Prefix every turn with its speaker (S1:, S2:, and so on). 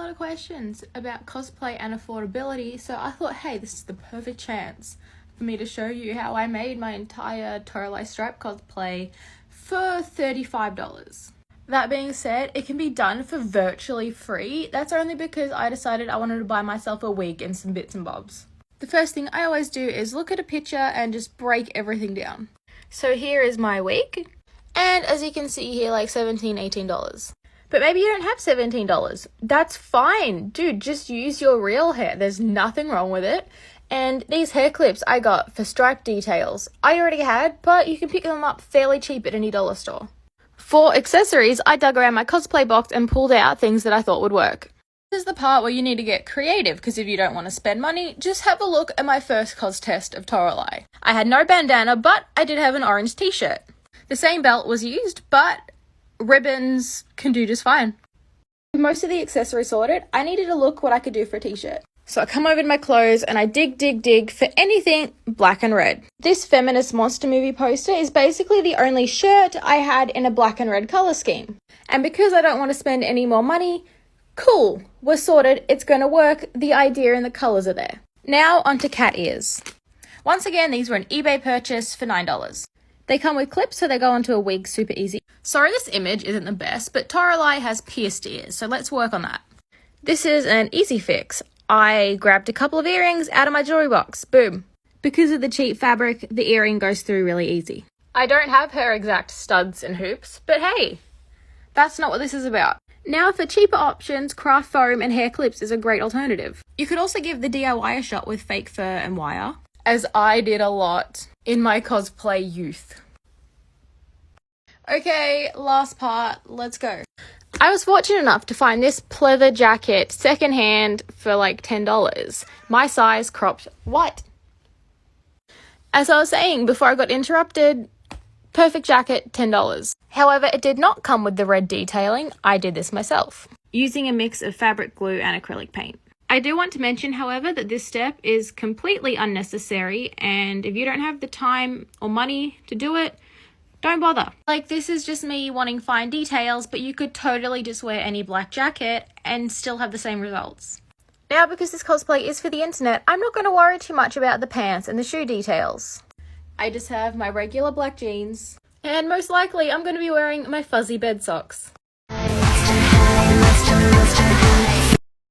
S1: lot of questions about cosplay and affordability, so I thought, hey, this is the perfect chance for me to show you how I made my entire toralei stripe cosplay for $35. That being said, it can be done for virtually free. That's only because I decided I wanted to buy myself a wig and some bits and bobs. The first thing I always do is look at a picture and just break everything down. So here is my wig, and as you can see here, like $17, $18. But maybe you don't have $17. That's fine. Dude, just use your real hair. There's nothing wrong with it. And these hair clips I got for stripe details. I already had, but you can pick them up fairly cheap at any dollar store. For accessories, I dug around my cosplay box and pulled out things that I thought would work. This is the part where you need to get creative, because if you don't want to spend money, just have a look at my first cos test of toralei. I had no bandana, but I did have an orange t-shirt. The same belt was used, but ribbons can do just fine. With most of the accessories sorted, I needed to look what I could do for a t-shirt. So I come over to my clothes and I dig for anything black and red. This feminist monster movie poster is basically the only shirt I had in a black and red color scheme. And because I don't want to spend any more money, cool, we're sorted, it's going to work, the idea and the colors are there. Now onto cat ears. Once again, these were an eBay purchase for $9. They come with clips, so they go onto a wig super easy. Sorry this image isn't the best, but toralei has pierced ears, so let's work on that. This is an easy fix. I grabbed a couple of earrings out of my jewelry box. Boom. Because of the cheap fabric, the earring goes through really easy. I don't have her exact studs and hoops, but hey, that's not what this is about. Now for cheaper options, craft foam and hair clips is a great alternative. You could also give the DIY a shot with fake fur and wire, as I did a lot in my cosplay youth. Okay, last part, let's go. I was fortunate enough to find this pleather jacket secondhand for like $10. My size, cropped white. As I was saying before I got interrupted, perfect jacket, $10. However, it did not come with the red detailing. I did this myself, using a mix of fabric glue and acrylic paint. I do want to mention, however, that this step is completely unnecessary, and if you don't have the time or money to do it, don't bother. Like, this is just me wanting fine details, but you could totally just wear any black jacket and still have the same results. Now, because this cosplay is for the internet, I'm not going to worry too much about the pants and the shoe details. I just have my regular black jeans, and most likely I'm going to be wearing my fuzzy bed socks.